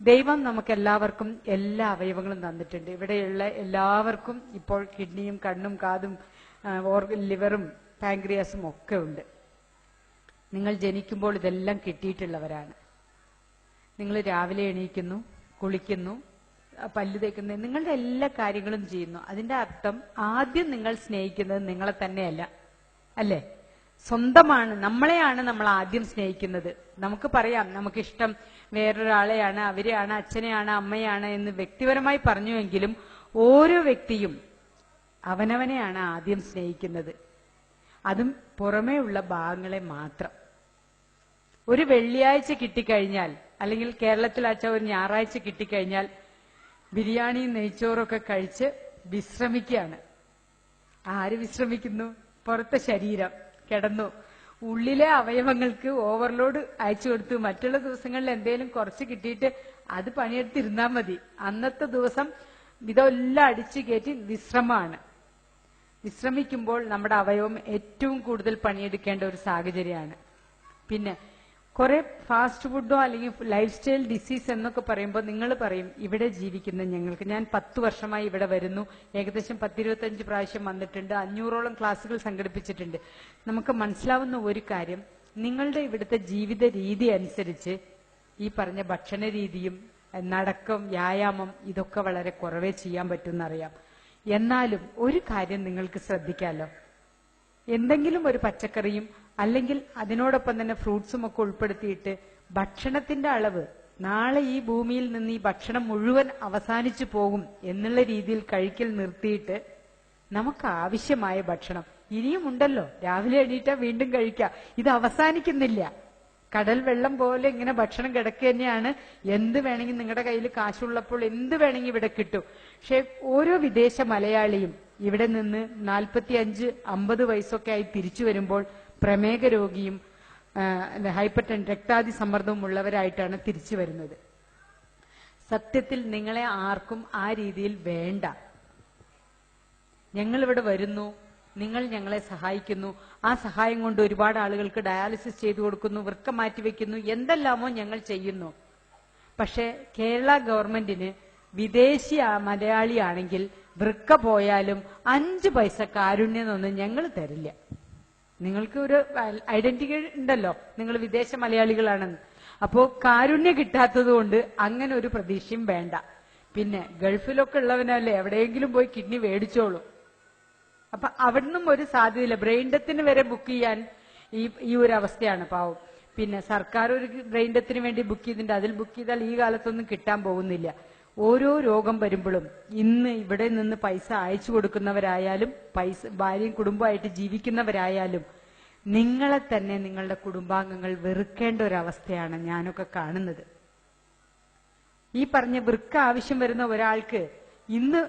ദൈവം നമുക്ക് എല്ലാവർക്കും എല്ലാ അവയവങ്ങളും തന്നിട്ടുണ്ട്. ഇവിടെയുള്ള എല്ലാവർക്കും ഇപ്പോൾ കിഡ്നിയും കണ്ണും കാതും ലിവറും പാൻക്രിയാസും ഒക്കെ ഉണ്ട്. നിങ്ങൾ ജനിക്കുമ്പോൾ ഇതെല്ലാം കിട്ടിയിട്ടുള്ളവരാണ്. നിങ്ങൾ രാവിലെ എണീക്കുന്നു, കുളിക്കുന്നു, പല്ല് തേക്കുന്നു, നിങ്ങളുടെ എല്ലാ കാര്യങ്ങളും ചെയ്യുന്നു. അതിന്റെ അർത്ഥം ആദ്യം നിങ്ങൾ സ്നേഹിക്കുന്നത് നിങ്ങളെ തന്നെയല്ല, അല്ലേ? സ്വന്തമാണ്, നമ്മളെയാണ് നമ്മൾ ആദ്യം സ്നേഹിക്കുന്നത്. നമുക്ക് പറയാം നമുക്കിഷ്ടം വേറൊരാളെയാണ്, അവരെയാണ്, അച്ഛനെയാണ്, അമ്മയാണ് എന്ന് വ്യക്തിപരമായി പറഞ്ഞുവെങ്കിലും ഓരോ വ്യക്തിയും അവനവനെയാണ് ആദ്യം സ്നേഹിക്കുന്നത്. അതും പുറമേ ഉള്ള ഭാഗങ്ങളെ മാത്രം. ഒരു വെള്ളിയാഴ്ച കിട്ടിക്കഴിഞ്ഞാൽ, അല്ലെങ്കിൽ കേരളത്തിലാച്ച ഒരു ഞായറാഴ്ച കിട്ടിക്കഴിഞ്ഞാൽ ബിരിയാണിയും നെയ്ച്ചോറൊക്കെ കഴിച്ച് വിശ്രമിക്കുകയാണ്. ആര് വിശ്രമിക്കുന്നു? പുറത്തെ ശരീരം കിടന്നു. ഉള്ളിലെ അവയവങ്ങൾക്ക് ഓവർലോഡ് അയച്ചു കൊടുത്തു. മറ്റുള്ള ദിവസങ്ങളിൽ എന്തെങ്കിലും കുറച്ച് കിട്ടിയിട്ട് അത് പണിയെടുത്തിരുന്നാൽ മതി. അന്നത്തെ ദിവസം ഇതെല്ലാം അടിച്ചു കയറ്റി വിശ്രമമാണ്. വിശ്രമിക്കുമ്പോൾ നമ്മുടെ അവയവം ഏറ്റവും കൂടുതൽ പണിയെടുക്കേണ്ട ഒരു സാഹചര്യമാണ്. പിന്നെ കുറെ ഫാസ്റ്റ് ഫുഡോ അല്ലെങ്കിൽ ലൈഫ് സ്റ്റൈൽ ഡിസീസ് എന്നൊക്കെ പറയുമ്പോൾ നിങ്ങൾ പറയും ഇവിടെ ജീവിക്കുന്ന ഞങ്ങൾക്ക്, ഞാൻ 10 വർഷമായി ഇവിടെ വരുന്നു, ഏകദേശം 10-25 പ്രാവശ്യം വന്നിട്ടുണ്ട്, 500ഓളം ക്ലാസ്സുകൾ സംഘടിപ്പിച്ചിട്ടുണ്ട്. നമുക്ക് മനസ്സിലാവുന്ന ഒരു കാര്യം, നിങ്ങളുടെ ഇവിടുത്തെ ജീവിത രീതി അനുസരിച്ച് ഈ പറഞ്ഞ ഭക്ഷണ രീതിയും നടക്കം, വ്യായാമം ഇതൊക്കെ വളരെ കുറവേ ചെയ്യാൻ പറ്റുമെന്നറിയാം. എന്നാലും ഒരു കാര്യം നിങ്ങൾക്ക് ശ്രദ്ധിക്കാമല്ലോ, എന്തെങ്കിലും ഒരു പച്ചക്കറിയും അല്ലെങ്കിൽ അതിനോടൊപ്പം തന്നെ ഫ്രൂട്ട്സും ഒക്കെ ഉൾപ്പെടുത്തിയിട്ട് ഭക്ഷണത്തിന്റെ അളവ്, നാളെ ഈ ഭൂമിയിൽ നിന്ന് ഈ ഭക്ഷണം മുഴുവൻ അവസാനിച്ചു പോകും എന്നുള്ള രീതിയിൽ കഴിക്കൽ നിർത്തിയിട്ട് നമുക്ക് ആവശ്യമായ ഭക്ഷണം ഇനിയും ഉണ്ടല്ലോ, രാവിലെ എണീറ്റാ വീണ്ടും കഴിക്കാം, ഇത് അവസാനിക്കുന്നില്ല. കടൽ വെള്ളം പോലെ ഇങ്ങനെ ഭക്ഷണം കിടക്കുക തന്നെയാണ്. എന്ത് വേണമെങ്കിൽ നിങ്ങളുടെ കയ്യിൽ കാശുള്ളപ്പോൾ എന്ത് വേണമെങ്കിൽ ഇവിടെ കിട്ടും. പക്ഷെ ഓരോ വിദേശ മലയാളിയും ഇവിടെ നിന്ന് 45-50 വയസ്സൊക്കെ ആയി തിരിച്ചു വരുമ്പോൾ പ്രമേഹ രോഗിയും രക്താതി സമ്മർദ്ദവും ഉള്ളവരായിട്ടാണ് തിരിച്ചു വരുന്നത്. സത്യത്തിൽ നിങ്ങളെ ആർക്കും ആ രീതിയിൽ വേണ്ട. ഞങ്ങളിവിടെ വരുന്നു, നിങ്ങൾ ഞങ്ങളെ സഹായിക്കുന്നു, ആ സഹായം കൊണ്ട് ഒരുപാട് ആളുകൾക്ക് ഡയാലിസിസ് ചെയ്തു കൊടുക്കുന്നു, വൃക്ക മാറ്റിവെക്കുന്നു, എന്തെല്ലാമോ ഞങ്ങൾ ചെയ്യുന്നു. പക്ഷെ കേരള ഗവൺമെന്റിന് വിദേശി മലയാളിയാണെങ്കിൽ വൃക്ക പോയാലും 5 പൈസ കാരുണ്യെന്നൊന്നും ഞങ്ങൾ തരില്ല. നിങ്ങൾക്ക് ഒരു ഐഡന്റിറ്റി ഉണ്ടല്ലോ, നിങ്ങൾ വിദേശ മലയാളികളാണെന്ന്. അപ്പോ കാരുണ്യം കിട്ടാത്തത് കൊണ്ട് അങ്ങനെ ഒരു പ്രതീക്ഷയും വേണ്ട. പിന്നെ ഗൾഫിലൊക്കെ ഉള്ളവനല്ലേ എവിടെയെങ്കിലും പോയി കിഡ്നി മേടിച്ചോളൂ. അപ്പൊ അവിടുന്നും ഒരു സാധ്യതയില്ല. ബ്രെയിൻ ഡെത്തിന് വരെ ബുക്ക് ചെയ്യാൻ ഈ ഒരു അവസ്ഥയാണ് പാവം. പിന്നെ സർക്കാർ ഒരു ബ്രെയിൻ ഡെത്തിന് വേണ്ടി ബുക്ക് ചെയ്തിട്ടുണ്ട്, അതിൽ ബുക്ക് ചെയ്താൽ ഈ കാലത്തൊന്നും കിട്ടാൻ പോകുന്നില്ല. ഓരോ രോഗം വരുമ്പോഴും ഇന്ന് ഇവിടെ നിന്ന് പൈസ അയച്ചു കൊടുക്കുന്നവരായാലും ഭാര്യയും കുടുംബമായിട്ട് ജീവിക്കുന്നവരായാലും നിങ്ങളെ തന്നെ നിങ്ങളുടെ കുടുംബാംഗങ്ങൾ വെറുക്കേണ്ട ഒരവസ്ഥയാണ് ഞാനൊക്കെ കാണുന്നത്. ഈ പറഞ്ഞ വൃക്ക ആവശ്യം വരുന്ന ഒരാൾക്ക് ഇന്ന്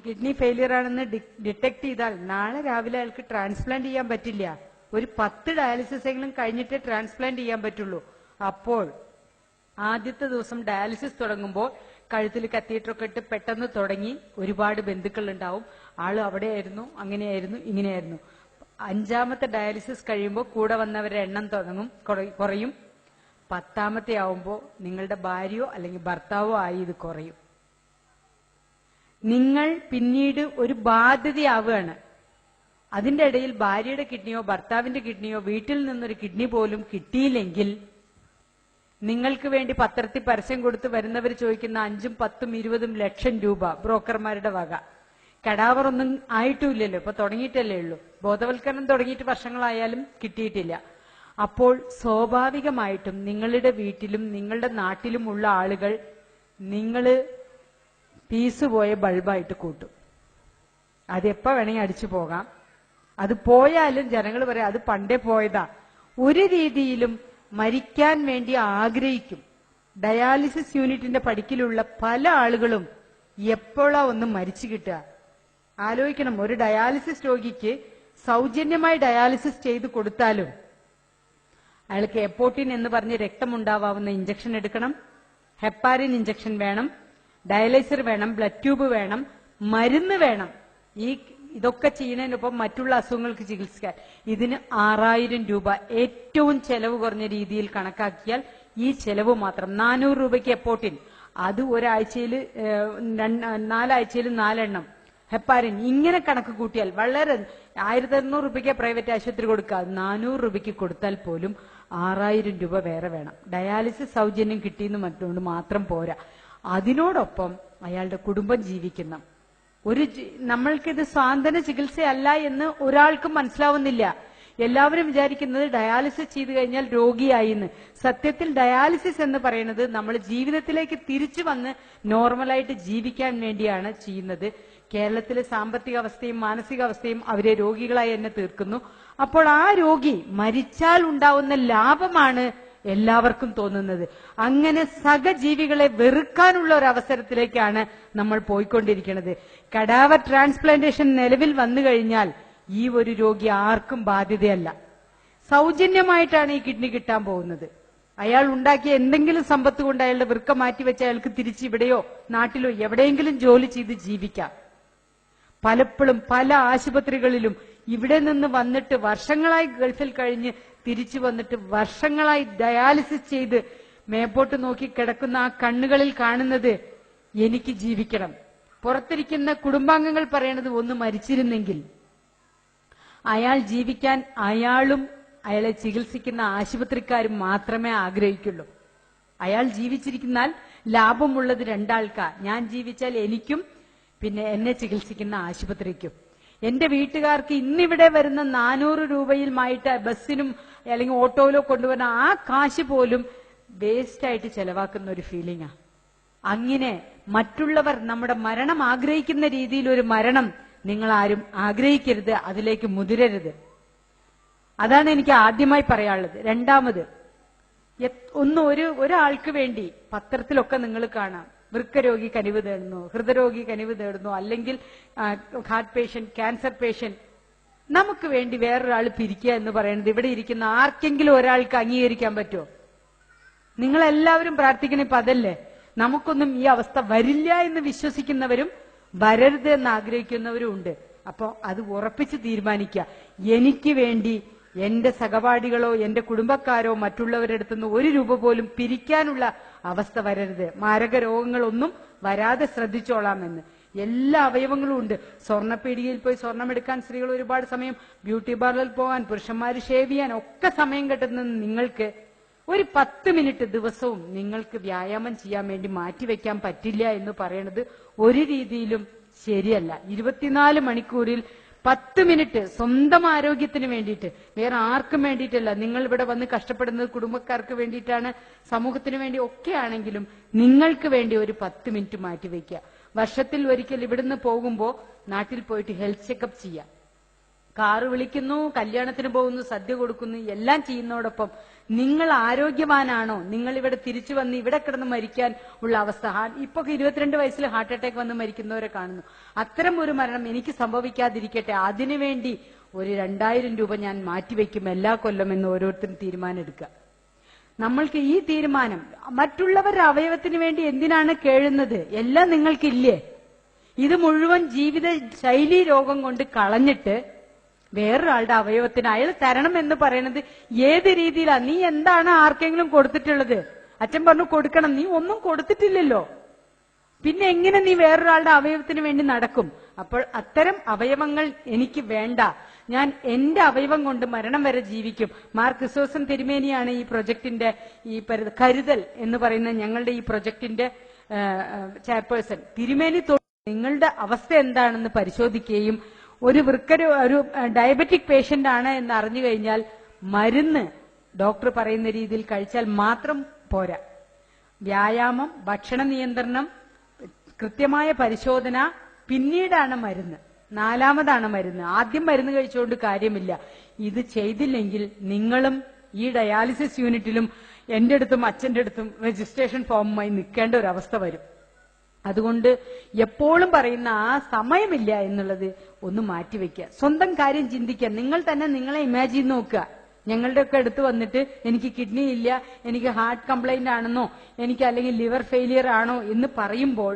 കിഡ്നി ഫെയിലിയർ ആണെന്ന് ഡിറ്റക്ട് ചെയ്താൽ നാളെ രാവിലെ അയാൾക്ക് ട്രാൻസ്പ്ലാന്റ് ചെയ്യാൻ പറ്റില്ല. ഒരു 10 ഡയാലിസിസ് എങ്കിലും കഴിഞ്ഞിട്ടേ ട്രാൻസ്പ്ലാന്റ് ചെയ്യാൻ പറ്റുള്ളൂ. അപ്പോൾ ആദ്യത്തെ ദിവസം ഡയാലിസിസ് തുടങ്ങുമ്പോൾ കഴുത്തിൽ കത്തീറ്ററൊക്കെ ഇട്ട് പെട്ടെന്ന് തുടങ്ങി, ഒരുപാട് ബന്ധുക്കൾ ഉണ്ടാവും, ആള് അവിടെയായിരുന്നു, അങ്ങനെയായിരുന്നു, ഇങ്ങനെയായിരുന്നു. 5ാമത്തെ ഡയാലിസിസ് കഴിയുമ്പോൾ കൂടെ വന്നവരുടെ എണ്ണം കുറയും. 10ാമത്തെ ആവുമ്പോൾ നിങ്ങളുടെ ഭാര്യയോ അല്ലെങ്കിൽ ഭർത്താവോ ആയി ഇത് കുറയും. നിങ്ങൾ പിന്നീട് ഒരു ബാധ്യതയാവുകയാണ്. അതിന്റെ ഇടയിൽ ഭാര്യയുടെ കിഡ്നിയോ ഭർത്താവിന്റെ കിഡ്നിയോ വീട്ടിൽ നിന്നൊരു കിഡ്നി പോലും കിട്ടിയില്ലെങ്കിൽ നിങ്ങൾക്ക് വേണ്ടി പത്രത്തിൽ പരസ്യം കൊടുത്ത് വരുന്നവർ ചോദിക്കുന്ന 5ഉം 10ഉം 20ഉം ലക്ഷം രൂപ ബ്രോക്കർമാരുടെ വക. കടാവറൊന്നും ആയിട്ടുമില്ലല്ലോ, ഇപ്പൊ തുടങ്ങിയിട്ടല്ലേ ഉള്ളൂ. ബോധവൽക്കരണം തുടങ്ങിയിട്ട് വർഷങ്ങളായാലും കിട്ടിയിട്ടില്ല. അപ്പോൾ സ്വാഭാവികമായിട്ടും നിങ്ങളുടെ വീട്ടിലും നിങ്ങളുടെ നാട്ടിലുമുള്ള ആളുകൾ നിങ്ങള് പീസ് പോയ ബൾബായിട്ട് കൂട്ടും. അതെപ്പോ വേണമെങ്കിൽ അടിച്ചു പോകാം. അത് പോയാലും ജനങ്ങൾ പറയാം അത് പണ്ടേ പോയതാ. ഒരു രീതിയിലും മരിക്കാൻ വേണ്ടി ആഗ്രഹിക്കും. ഡയാലിസിസ് യൂണിറ്റിന്റെ പടിക്കലുള്ള പല ആളുകളും എപ്പോഴാ ഒന്ന് മരിച്ചു കിട്ടുക ആലോചിക്കണം. ഒരു ഡയാലിസിസ് രോഗിക്ക് സൗജന്യമായി ഡയാലിസിസ് ചെയ്ത് കൊടുത്താലും അയാൾക്ക് എപ്പോട്ടിൻ എന്ന് പറഞ്ഞ് രക്തമുണ്ടാവാവുന്ന ഇഞ്ചക്ഷൻ എടുക്കണം, ഹെപ്പാരിൻ ഇഞ്ചക്ഷൻ വേണം, ഡയാലൈസർ വേണം, ബ്ലഡ് ട്യൂബ് വേണം, മരുന്ന് വേണം. ഇതൊക്കെ ചെയ്യുന്നതിനൊപ്പം മറ്റുള്ള അസുഖങ്ങൾക്ക് ചികിത്സിക്കാൻ ഇതിന് 6000 രൂപ ഏറ്റവും ചെലവ് കുറഞ്ഞ രീതിയിൽ കണക്കാക്കിയാൽ ഈ ചെലവ് മാത്രം 400 രൂപയ്ക്ക് എപ്പോട്ടിൻ, അത് ഒരാഴ്ചയിൽ 4 ആഴ്ചയിൽ 4 എണ്ണം. ഹെപ്പാരിൻ ഇങ്ങനെ കണക്ക് കൂട്ടിയാൽ വളരെ 1600 രൂപയ്ക്ക് പ്രൈവറ്റ് ആശുപത്രി കൊടുക്കുക, 400 രൂപയ്ക്ക് കൊടുത്താൽ പോലും 6000 രൂപ വേറെ വേണം. ഡയാലിസിസ് സൗജന്യം കിട്ടിയെന്ന് മറ്റുകൊണ്ട് മാത്രം പോരാ, അതിനോടൊപ്പം അയാളുടെ കുടുംബം ജീവിക്കുന്ന നമ്മൾക്കിത് സാന്ത്വന ചികിത്സയല്ല എന്ന് ഒരാൾക്കും മനസ്സിലാവുന്നില്ല. എല്ലാവരും വിചാരിക്കുന്നത് ഡയാലിസിസ് ചെയ്തു കഴിഞ്ഞാൽ രോഗിയായിന്ന്. സത്യത്തിൽ ഡയാലിസിസ് എന്ന് പറയുന്നത് നമ്മൾ ജീവിതത്തിലേക്ക് തിരിച്ചു വന്ന് നോർമലായിട്ട് ജീവിക്കാൻ വേണ്ടിയാണ് ചെയ്യുന്നത്. കേരളത്തിലെ സാമ്പത്തിക അവസ്ഥയും മാനസികാവസ്ഥയും അവരെ രോഗികളായി തന്നെ തീർക്കുന്നു. അപ്പോൾ ആ രോഗി മരിച്ചാൽ ഉണ്ടാവുന്ന ലാഭമാണ് എല്ലാവർക്കും തോന്നുന്നത്. അങ്ങനെ സഹജീവികളെ വെറുക്കാനുള്ള ഒരു അവസരത്തിലേക്കാണ് നമ്മൾ പോയിക്കൊണ്ടിരിക്കുന്നത്. കഡാവർ ട്രാൻസ്പ്ലാന്റേഷൻ നിലവിൽ വന്നു കഴിഞ്ഞാൽ ഈ ഒരു രോഗി ആർക്കും ബാധ്യതയല്ല. സൗജന്യമായിട്ടാണ് ഈ കിഡ്നി കിട്ടാൻ പോകുന്നത്. അയാൾ ഉണ്ടാക്കിയ എന്തെങ്കിലും സമ്പത്ത് കൊണ്ട് അയാളുടെ വൃക്ക മാറ്റിവെച്ച് അയാൾക്ക് തിരിച്ച് ഇവിടെയോ നാട്ടിലോ എവിടെയെങ്കിലും ജോലി ചെയ്ത് ജീവിക്കാം. പലപ്പോഴും പല ആശുപത്രികളിലും ഇവിടെ നിന്ന് വന്നിട്ട് വർഷങ്ങളായി ഗൾഫിൽ കഴിഞ്ഞ് തിരിച്ചു വന്നിട്ട് വർഷങ്ങളായി ഡയാലിസിസ് ചെയ്ത് മേപ്പോട്ട് നോക്കി കിടക്കുന്ന ആ കണ്ണുകളിൽ കാണുന്നത് എനിക്ക് ജീവിക്കണം. പുറത്തിരിക്കുന്ന കുടുംബാംഗങ്ങൾ പറയണത് ഒന്ന് മരിച്ചിരുന്നെങ്കിൽ. അയാൾ ജീവിക്കാൻ അയാളും അയാളെ ചികിത്സിക്കുന്ന ആശുപത്രിക്കാരും മാത്രമേ ആഗ്രഹിക്കുള്ളൂ. അയാൾ ജീവിച്ചിരിക്കുന്നാൽ ലാഭമുള്ളത് 2 ആൾക്കാ. ഞാൻ ജീവിച്ചാൽ എനിക്കും പിന്നെ എന്നെ ചികിത്സിക്കുന്ന ആശുപത്രിക്കും. എന്റെ വീട്ടുകാർക്ക് ഇന്നിവിടെ വരുന്ന 400 രൂപയിലുമായിട്ട് ബസ്സിനും അല്ലെങ്കിൽ ഓട്ടോയിലോ കൊണ്ടുവരുന്ന ആ കാശ് പോലും വേസ്റ്റ് ആയിട്ട് ചെലവാക്കുന്ന ഒരു ഫീലിംഗാ. അങ്ങനെ മറ്റുള്ളവർ നമ്മുടെ മരണം ആഗ്രഹിക്കുന്ന രീതിയിൽ ഒരു മരണം നിങ്ങൾ ആരും ആഗ്രഹിക്കരുത്, അതിലേക്ക് മുതിരരുത്. അതാണ് എനിക്ക് ആദ്യമായി പറയാനുള്ളത്. രണ്ടാമത്, ഒരാൾക്ക് വേണ്ടി പത്രത്തിലൊക്കെ നിങ്ങൾ കാണാം, വൃക്കരോഗി കനിവ് തേടുന്നു, ഹൃദയരോഗി കനിവ് തേടുന്നു, അല്ലെങ്കിൽ ഹാർട്ട് പേഷ്യന്റ്, ക്യാൻസർ പേഷ്യന്റ്. നമുക്ക് വേണ്ടി വേറൊരാൾ പിരിക്കുക എന്ന് പറയുന്നത് ഇവിടെ ഇരിക്കുന്ന ആർക്കെങ്കിലും ഒരാൾക്ക് അംഗീകരിക്കാൻ പറ്റുമോ? നിങ്ങളെല്ലാവരും പ്രാർത്ഥിക്കണ ഇപ്പൊ അതല്ലേ. നമുക്കൊന്നും ഈ അവസ്ഥ വരില്ല എന്ന് വിശ്വസിക്കുന്നവരും വരരുത് എന്ന് ആഗ്രഹിക്കുന്നവരും ഉണ്ട്. അപ്പോ അത് ഉറപ്പിച്ച് തീരുമാനിക്കുക. എനിക്ക് വേണ്ടി എന്റെ സഹപാഠികളോ എന്റെ കുടുംബക്കാരോ മറ്റുള്ളവരുടെ അടുത്തുനിന്ന് 1 രൂപ പോലും പിരിക്കാനുള്ള അവസ്ഥ വരരുത്. മാരക രോഗങ്ങളൊന്നും വരാതെ ശ്രദ്ധിച്ചോളാമെന്ന്. എല്ലാ അവയവങ്ങളും ഉണ്ട്. സ്വർണ്ണപ്പീടികയിൽ പോയി സ്വർണം എടുക്കാൻ സ്ത്രീകൾ ഒരുപാട് സമയം, ബ്യൂട്ടി പാർലറിൽ പോകാൻ, പുരുഷന്മാർ ഷേവ് ചെയ്യാൻ ഒക്കെ സമയം കിട്ടുന്ന നിങ്ങൾക്ക് ഒരു 10 മിനിറ്റ് ദിവസവും നിങ്ങൾക്ക് വ്യായാമം ചെയ്യാൻ വേണ്ടി മാറ്റിവെക്കാൻ പറ്റില്ല എന്ന് പറയുന്നത് ഒരു രീതിയിലും ശരിയല്ല. 24 മണിക്കൂറിൽ 10 മിനിറ്റ് സ്വന്തം ആരോഗ്യത്തിന് വേണ്ടിയിട്ട്, വേറെ ആർക്കും വേണ്ടിയിട്ടല്ല. നിങ്ങൾ ഇവിടെ വന്ന് കഷ്ടപ്പെടുന്നത് കുടുംബക്കാർക്ക് വേണ്ടിയിട്ടാണ്, സമൂഹത്തിന് വേണ്ടി ഒക്കെ ആണെങ്കിലും നിങ്ങൾക്ക് വേണ്ടി ഒരു 10 മിനിറ്റ് മാറ്റിവെക്കുക. വർഷത്തിൽ ഒരിക്കൽ ഇവിടുന്ന് പോകുമ്പോൾ നാട്ടിൽ പോയിട്ട് ഹെൽത്ത് ചെക്കപ്പ് ചെയ്യാം. കാറ് വിളിക്കുന്നു, കല്യാണത്തിന് പോകുന്നു, സദ്യ കൊടുക്കുന്നു, എല്ലാം ചെയ്യുന്നതോടൊപ്പം നിങ്ങൾ ആരോഗ്യവാനാണോ? നിങ്ങൾ ഇവിടെ തിരിച്ചു വന്ന് ഇവിടെ കിടന്ന് മരിക്കാൻ ഉള്ള അവസ്ഥ. ഇപ്പൊ 22 വയസ്സിൽ ഹാർട്ട് അറ്റാക്ക് വന്ന് മരിക്കുന്നവരെ കാണുന്നു. അത്തരം ഒരു മരണം എനിക്ക് സംഭവിക്കാതിരിക്കട്ടെ, അതിനുവേണ്ടി ഒരു 2000 രൂപ ഞാൻ മാറ്റിവെക്കും എല്ലാ കൊല്ലം എന്ന് ഓരോരുത്തരും തീരുമാനം എടുക്കുക. നമ്മൾക്ക് ഈ തീരുമാനം, മറ്റുള്ളവരുടെ അവയവത്തിന് വേണ്ടി എന്തിനാണ് കേഴുന്നത്? എല്ലാം നിങ്ങൾക്കില്ലേ? ഇത് മുഴുവൻ ജീവിത ശൈലി രോഗം കൊണ്ട് കളഞ്ഞിട്ട് വേറൊരാളുടെ അവയവത്തിന് അയാൾ തരണം എന്ന് പറയുന്നത് ഏത് രീതിയിലാ? നീ എന്താണ് ആർക്കെങ്കിലും കൊടുത്തിട്ടുള്ളത്? അച്ഛൻ പറഞ്ഞു കൊടുക്കണം, നീ ഒന്നും കൊടുത്തിട്ടില്ലല്ലോ, പിന്നെ എങ്ങനെ നീ വേറൊരാളുടെ അവയവത്തിന് വേണ്ടി നടക്കും? അപ്പോൾ അത്തരം അവയവങ്ങൾ എനിക്ക് വേണ്ട. ഞാൻ എന്റെ അവയവം കൊണ്ട് മരണം വരെ ജീവിക്കും. മാർ ക്രിസോസ്റ്റം തിരുമേനിയാണ് ഈ പ്രൊജക്ടിന്റെ ഈ കരുതൽ എന്ന് പറയുന്ന ഞങ്ങളുടെ ഈ പ്രൊജക്ടിന്റെ ചെയർപേഴ്സൺ. തിരുമേനി നിങ്ങളുടെ അവസ്ഥ എന്താണെന്ന് പരിശോധിക്കുകയും ഒരു ഡയബറ്റിക് പേഷ്യന്റ് ആണ് എന്ന് അറിഞ്ഞു കഴിഞ്ഞാൽ മരുന്ന് ഡോക്ടർ പറയുന്ന രീതിയിൽ കഴിച്ചാൽ മാത്രം പോരാ. വ്യായാമം, ഭക്ഷണ നിയന്ത്രണം, കൃത്യമായ പരിശോധന, പിന്നീടാണ് മരുന്ന്. 4ാമതാണ് മരുന്ന്. ആദ്യം മരുന്ന് കഴിച്ചുകൊണ്ട് കാര്യമില്ല. ഇത് ചെയ്തില്ലെങ്കിൽ നിങ്ങളും ഈ ഡയാലിസിസ് യൂണിറ്റിലും എന്റെ അടുത്തും അച്ഛന്റെ അടുത്തും രജിസ്ട്രേഷൻ ഫോമുമായി നിൽക്കേണ്ട ഒരു അവസ്ഥ വരും. അതുകൊണ്ട് എപ്പോഴും പറയുന്ന ആ സമയമില്ല എന്നുള്ളത് ഒന്ന് മാറ്റിവെക്കുക. സ്വന്തം കാര്യം ചിന്തിക്കുക. നിങ്ങൾ തന്നെ നിങ്ങളെ ഇമാജിൻ നോക്കുക. ഞങ്ങളുടെ ഒക്കെ അടുത്ത് വന്നിട്ട് എനിക്ക് കിഡ്നി ഇല്ല, എനിക്ക് ഹാർട്ട് കംപ്ലൈന്റ് ആണെന്നോ എനിക്ക് അല്ലെങ്കിൽ ലിവർ ഫെയിലിയർ ആണോ എന്ന് പറയുമ്പോൾ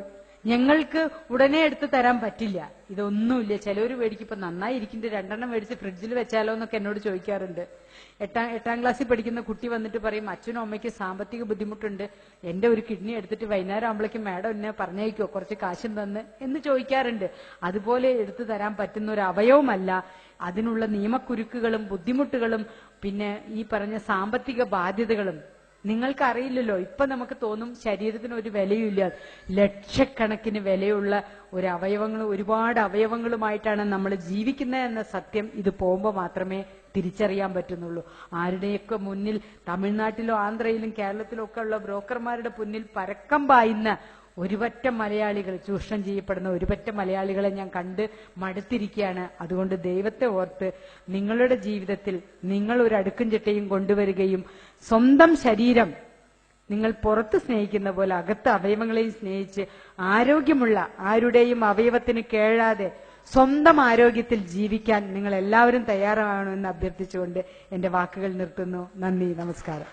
ഞങ്ങൾക്ക് ഉടനെ എടുത്ത് തരാൻ പറ്റില്ല. ഇതൊന്നുമില്ല. ചിലവർ മേടിക്കും. ഇപ്പൊ നന്നായിരിക്കുന്നുണ്ട്, 2 മേടിച്ച് ഫ്രിഡ്ജിൽ വെച്ചാലോ എന്നൊക്കെ എന്നോട് ചോദിക്കാറുണ്ട്. എട്ടാം ക്ലാസ്സിൽ പഠിക്കുന്ന കുട്ടി വന്നിട്ട് പറയും, അച്ഛനും അമ്മയ്ക്ക് സാമ്പത്തിക ബുദ്ധിമുട്ടുണ്ട്, എന്റെ ഒരു കിഡ്നി എടുത്തിട്ട് വൈകുന്നേരം ആകുമ്പോഴേക്കും മാഡം എന്നെ പറഞ്ഞേക്കോ കുറച്ച് കാശും തന്ന് എന്ന് ചോദിക്കാറുണ്ട്. അതുപോലെ എടുത്തു തരാൻ പറ്റുന്ന ഒരു അവയവമല്ല. അതിനുള്ള നിയമക്കുരുക്കുകളും ബുദ്ധിമുട്ടുകളും പിന്നെ ഈ പറഞ്ഞ സാമ്പത്തിക ബാധ്യതകളും നിങ്ങൾക്കറിയില്ലല്ലോ. ഇപ്പൊ നമുക്ക് തോന്നും ശരീരത്തിന് ഒരു വിലയുമില്ല. ലക്ഷക്കണക്കിന് വിലയുള്ള ഒരു അവയവങ്ങളും ഒരുപാട് അവയവങ്ങളുമായിട്ടാണ് നമ്മൾ ജീവിക്കുന്നത് എന്ന സത്യം ഇത് പോകുമ്പോൾ മാത്രമേ തിരിച്ചറിയാൻ പറ്റുന്നുള്ളൂ. ആരുടെയൊക്കെ മുന്നിൽ തമിഴ്നാട്ടിലോ ആന്ധ്രയിലും കേരളത്തിലും ഒക്കെ ഉള്ള ബ്രോക്കർമാരുടെ മുന്നിൽ പരക്കം പായുന്ന ഒരുപറ്റ മലയാളികൾ, ചൂഷണം ചെയ്യപ്പെടുന്ന ഒരുപറ്റ മലയാളികളെ ഞാൻ കണ്ട് മടുത്തിരിക്കുകയാണ്. അതുകൊണ്ട് ദൈവത്തെ ഓർത്ത് നിങ്ങളുടെ ജീവിതത്തിൽ നിങ്ങൾ ഒരു അടുക്കും ചിട്ടയും കൊണ്ടുവരികയും സ്വന്തം ശരീരം നിങ്ങൾ പുറത്ത് സ്നേഹിക്കുന്ന പോലെ അകത്ത് അവയവങ്ങളെയും സ്നേഹിച്ച് ആരോഗ്യമുള്ള ആരുടെയും അവയവത്തിന് കേഴാതെ സ്വന്തം ആരോഗ്യത്തിൽ ജീവിക്കാൻ നിങ്ങൾ എല്ലാവരും തയ്യാറാവണമെന്ന് അഭ്യർത്ഥിച്ചുകൊണ്ട് എന്റെ വാക്കുകൾ നിർത്തുന്നു. നന്ദി, നമസ്കാരം.